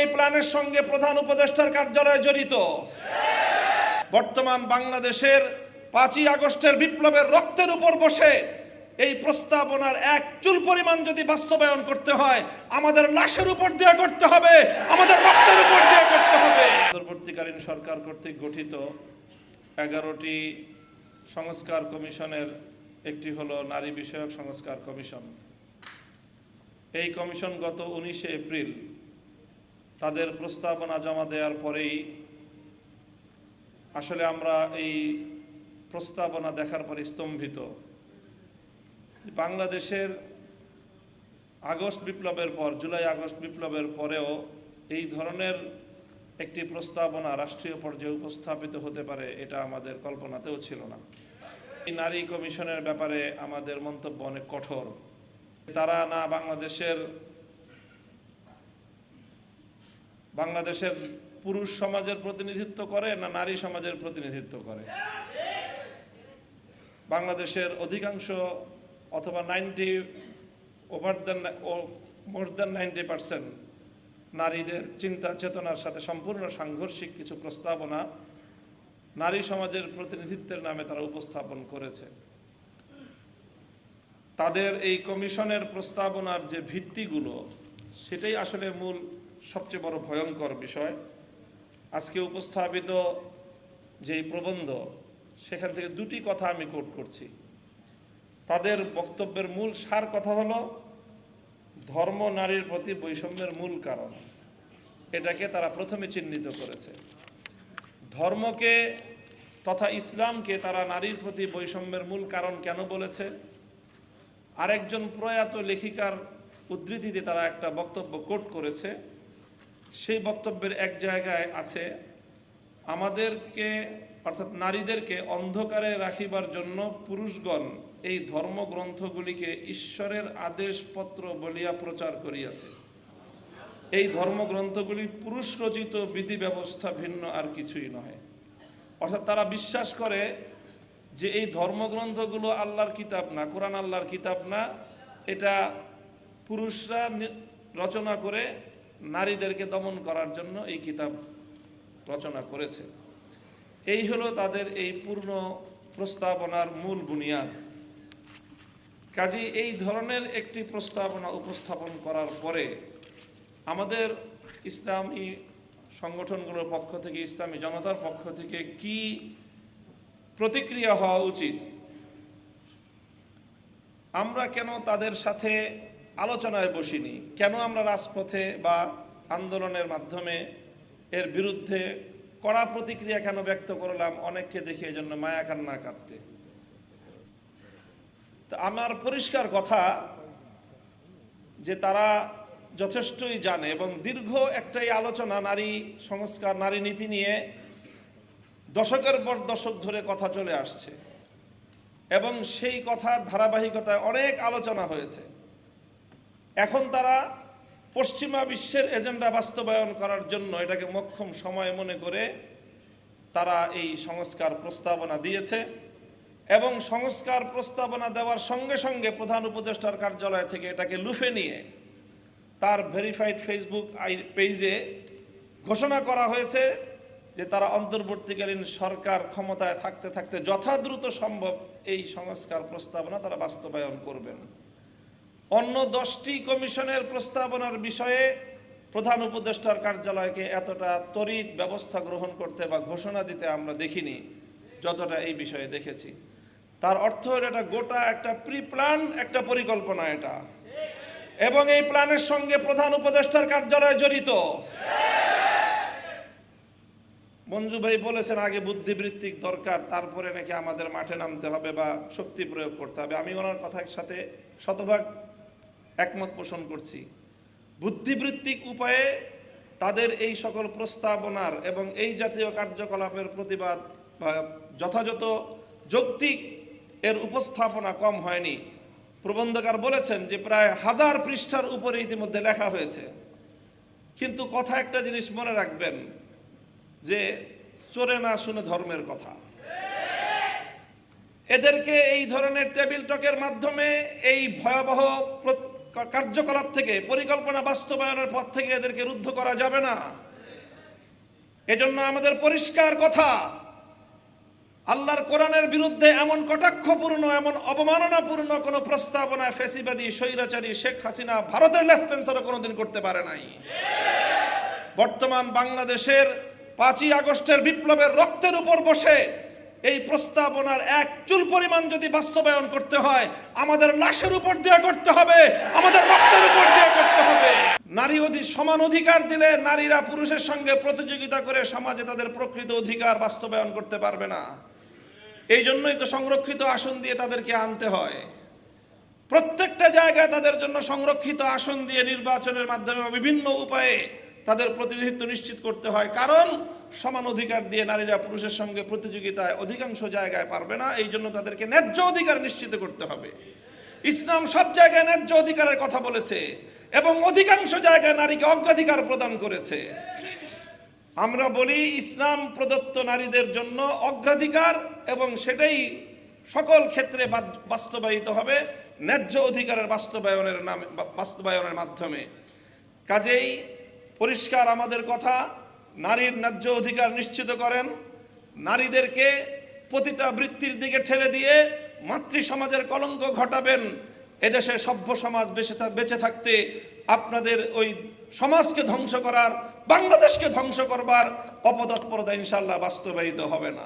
এই প্ল্যানের সঙ্গে প্রধান উপদেষ্টার কার্যালয় জড়িত। বর্তমান বাংলাদেশের 5ই আগস্টের বিপ্লবের রক্তের উপর বসে এই প্রস্তাবনার এক চুল পরিমাণ যদি বাস্তবায়ন করতে হয়, আমাদের লাশের উপর দিয়ে করতে হবে, আমাদের রক্তের উপর দিয়ে করতে হবে। অন্তর্বর্তীকালীন সরকার কর্তৃক গঠিত 11টি সংস্কার কমিশনের একটি হলো নারী বিষয়ক সংস্কার কমিশন। এই কমিশন গত 19শে এপ্রিল তাদের প্রস্তাবনা জমা দেওয়ার পরেই আসলে আমরা এই প্রস্তাবনা দেখার পর স্তম্ভিত। বাংলাদেশের আগস্ট বিপ্লবের পর, জুলাই আগস্ট বিপ্লবের পরেও এই ধরনের একটি প্রস্তাবনা রাষ্ট্রীয় পর্যায়ে উপস্থাপিত হতে পারে এটা আমাদের কল্পনাতেও ছিল না। এই নারী কমিশনের ব্যাপারে আমাদের মন্তব্য অনেক কঠোর। তারা না বাংলাদেশের পুরুষ সমাজের প্রতিনিধিত্ব করে, না নারী সমাজের প্রতিনিধিত্ব করে। বাংলাদেশের অধিকাংশ অথবা মোর দেন 90% নারীদের চিন্তা চেতনার সাথে সম্পূর্ণ সাংঘর্ষিক কিছু প্রস্তাবনা নারী সমাজের প্রতিনিধিত্বের নামে তারা উপস্থাপন করেছে। তাদের এই কমিশনের প্রস্তাবনার যে ভিত্তিগুলো, সেটাই আসলে মূল সবচেয়ে বড় ভয়ঙ্কর বিষয়। আজকে উপস্থাপিত যেই প্রবন্ধ, সেখান থেকে দুটি কথা আমি কোট করছি। তাদের বক্তব্যের মূল সার কথা হলো ধর্ম নারীর প্রতি বৈষম্যের মূল কারণ। এটাকে তারা প্রথমে চিহ্নিত করেছে। ধর্মকে তথা ইসলামকে তারা নারীর প্রতি বৈষম্যের মূল কারণ কেন বলেছে? আরেকজন প্রয়াত লেখিকার উদ্ধৃতিতে তারা একটা বক্তব্য কোট করেছে। সেই বক্তব্যের এক জায়গায় আছে, আমাদেরকে অর্থাৎ নারীদেরকে অন্ধকারে রাখিবার জন্য পুরুষগণ এই ধর্মগ্রন্থগুলিকে ঈশ্বরের আদেশপত্র বলিয়া প্রচার করিয়াছে। এই ধর্মগ্রন্থগুলি পুরুষ রচিত বিধি ব্যবস্থা ভিন্ন আর কিছুই নয়। অর্থাৎ তারা বিশ্বাস করে যে এই ধর্মগ্রন্থগুলো আল্লাহর কিতাব না, কোরআন আল্লাহর কিতাব না, এটা পুরুষরা রচনা করে নারীদেরকে দমন করার জন্য এই কিতাব রচনা করেছে। এই হলো তাদের এই পূর্ণ প্রস্তাবনার মূল বুনিয়াদ। কাজেই এই ধরনের একটি প্রস্তাবনা উপস্থাপন করার পরে আমাদের ইসলামী সংগঠনগুলোর পক্ষ থেকে, ইসলামী জনতার পক্ষ থেকে কি প্রতিক্রিয়া হওয়া উচিত? আমরা কেন তাদের সাথে আলোচনায় বসিনি? কেন আমরা রাজপথে বা আন্দোলনের মাধ্যমে এর বিরুদ্ধে কড়া প্রতিক্রিয়া কেন ব্যক্ত করলাম? অনেককে দেখে এই জন্য মায়া কান্না কাঁদতে। তা আমার পরিষ্কার কথা যে তারা যথেষ্টই জানে এবং দীর্ঘ একটাই আলোচনা নারী সংস্কার, নারী নীতি নিয়ে দশকের পর দশক ধরে কথা চলে আসছে এবং সেই কথার ধারাবাহিকতায় অনেক আলোচনা হয়েছে। এখন তারা পশ্চিমা বিশ্বের এজেন্ডা বাস্তবায়ন করার জন্য এটাকে মোক্ষম সময় মনে করে তারা এই সংস্কার প্রস্তাবনা দিয়েছে এবং সংস্কার প্রস্তাবনা দেওয়ার সঙ্গে সঙ্গে প্রধান উপদেষ্টার কার্যালয় থেকে এটাকে লুফে নিয়ে তার ভেরিফাইড ফেসবুক পেজে ঘোষণা করা হয়েছে যে তারা অন্তর্বর্তীকালীন সরকার ক্ষমতায় থাকতে থাকতে যথাদ্রুত সম্ভব এই সংস্কার প্রস্তাবনা তারা বাস্তবায়ন করবেন। অন্য 10টি কমিশনের প্রস্তাবনার বিষয়ে প্রধান উপদেষ্টার কার্যালয়কে এতটা ত্বরিত ব্যবস্থা গ্রহণ করতে বা ঘোষণা দিতে আমরা দেখিনি যতটা এই বিষয়ে দেখেছি। তার অর্থ হলো এটা গোটা একটা প্ল্যান, একটা পরিকল্পনা এটা, এবং এই প্ল্যানের সঙ্গে প্রধান উপদেষ্টার কার্যালয় জড়িত। মঞ্জু ভাই বলেছেন আগে বুদ্ধিবৃত্তিক দরকার, তারপরে নাকি আমাদের মাঠে নামতে হবে বা শক্তি প্রয়োগ করতে হবে। আমি ওনার কথার সাথে শতভাগ একমত পোষণ করছি। বুদ্ধিবৃত্তিক উপায়ে তাদের এই সকল প্রস্তাবনার এবং এই জাতীয় কার্যকলাপের প্রতিবাদ বা যথাযথ যৌক্তিক এর উপস্থাপনা কম হয়নি। প্রবন্ধকার বলেছেন যে প্রায় 1000 পৃষ্ঠার উপরে ইতিমধ্যে লেখা হয়েছে। কিন্তু কথা একটা জিনিস মনে রাখবেন যে চোরে না শুনে ধর্মের কথা। এদেরকে এই ধরনের টেবিল টকের মাধ্যমে এই ভয়াবহ কার্যকলাপ থেকে, পরিকল্পনা বাস্তবায়নের পথ থেকে এদেরকে রুদ্ধ করা যাবে না। এজন্য আমাদের পরিষ্কার কথা, আল্লাহর কোরআনের বিরুদ্ধে এমন কটাক্ষপূর্ণ, এমন অবমাননাপূর্ণ কোনো প্রস্তাবনা ফ্যাসিবাদী স্বৈরাচারী শেখ হাসিনা ভারতের লেসপেন্সারও কোনোদিন করতে পারে নাই। বর্তমান বাংলাদেশের 5ই আগস্টের বিপ্লবের রক্তের উপর বসে এই প্রস্তাবনার এক চুল পরিমাণ যদি বাস্তবায়ন করতে হয়, আমাদের লাশের উপর দিয়ে করতে হবে, আমাদের রক্তের উপর দিয়ে করতে হবে। নারী সমান অধিকার দিলে নারীরা পুরুষের সঙ্গে প্রতিযোগিতা করে সমাজে তাদের প্রকৃত অধিকার বাস্তবায়ন করতে পারবে না। এই জন্যই তো সংরক্ষিত আসন দিয়ে তাদেরকে আনতে হয়। প্রত্যেকটা জায়গায় তাদের জন্য সংরক্ষিত আসন দিয়ে নির্বাচনের মাধ্যমে বিভিন্ন উপায়ে তাদের প্রতিনিধিত্ব নিশ্চিত করতে হয়। কারণ সমান অধিকার দিয়ে নারীরা পুরুষের সঙ্গে প্রতিযোগিতায় অধিকাংশ জায়গায় পারবে না। এই জন্য তাদেরকে ন্যায্য অধিকার নিশ্চিত করতে হবে। ইসলাম সব জায়গায় ন্যায্য অধিকারের কথা বলেছে এবং অধিকাংশ জায়গায় নারীকে অগ্রাধিকার প্রদান করেছে। আমরা বলি ইসলাম প্রদত্ত নারীদের জন্য অগ্রাধিকার, এবং সেটাই সকল ক্ষেত্রে বাস্তবায়িত হবে ন্যায্য অধিকারের বাস্তবায়নের মাধ্যমে। কাজেই পরিষ্কার আমাদের কথা, নারীর ন্যায্য অধিকার নিশ্চিত করেন। নারীদেরকে পতিতাবৃত্তির দিকে ঠেলে দিয়ে মাতৃ সমাজের কলঙ্ক ঘটাবেন। এদেশে সভ্য সমাজ বেঁচে থাকতে আপনাদের ওই সমাজকে ধ্বংস করার, বাংলাদেশকে ধ্বংস করবার অপতৎপরতা ইনশাআল্লাহ বাস্তবায়িত হবে না।